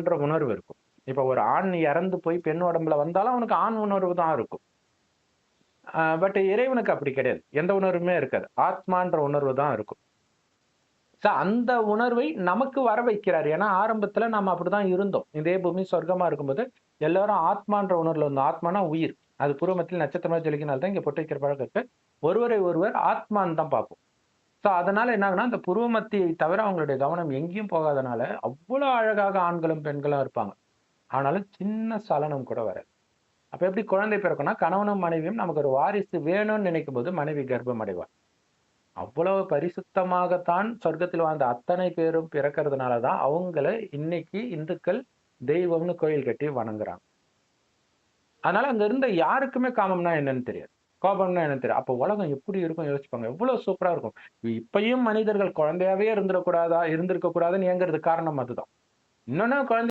ஆத்மான்ற உணர்வு இருக்கும். இப்ப ஒரு ஆண் இறந்து போய் பெண் உடம்புல வந்தாலும் அவனுக்கு ஆண் உணர்வு தான் இருக்கும். பட் இறைவனுக்கு அப்படி கிடையாது. எந்த உணர்வுமே இருக்காது. ஆத்மான்ற உணர்வு தான் இருக்கும். அந்த உணர்வை நமக்கு வர வைக்கிறார். ஏன்னா ஆரம்பத்துல நம்ம அப்படிதான் இருந்தோம். இதே பூமி சொர்க்கமா இருக்கும்போது எல்லாரும் ஆத்மான்ற உணர்வுல இருந்தோம். ஆத்மானா உயிர். அது பூர்வ மத்தியில் நட்சத்திரமா ஜொலிக்கிறனால தான் இங்க பொட்டு வைக்கிற பழக்கம் இருக்கு. ஒருவரை ஒருவர் ஆத்மான்னு தான் பார்ப்போம். அதனால என்ன ஆகும்னா, அந்த புருவ மத்தியை தவிர அவங்களுடைய கவனம் எங்கேயும் போகாதனால, அவ்வளோ அழகாக ஆண்களும், பெண்களும் இருப்பாங்க. ஆனாலும் சின்ன சலனம் கூட வராது. அப்ப எப்படி குழந்தை பிறக்கும்னா, கணவனும் மனைவியும் நமக்கு ஒரு வாரிசு வேணும்னு நினைக்கும்போது மனைவி கர்ப்பம் அடைவார். அவ்வளவு பரிசுத்தமாகத்தான் சொர்க்கத்தில் வாழ்ந்த அத்தனை பேரும் பிறக்கிறதுனால தான் அவங்கள இன்னைக்கு இந்துக்கள் தெய்வம்னு கோயில் கட்டி வணங்குறாங்க. அதனால அங்க இருந்த யாருக்குமே காமம்னா என்னன்னு தெரியாது. கோபம்னா என்னன்னு தெரியாது. அப்ப உலகம் எப்படி இருக்கும் யோசிச்சுப்பாங்க. எவ்வளவு சூப்பரா இருக்கும். இப்பயும் மனிதர்கள் குழந்தையாவே இருந்திருக்க கூடாதுன்னு ஏங்குறதுக்கு காரணம் அதுதான். இன்னொன்னு குழந்தை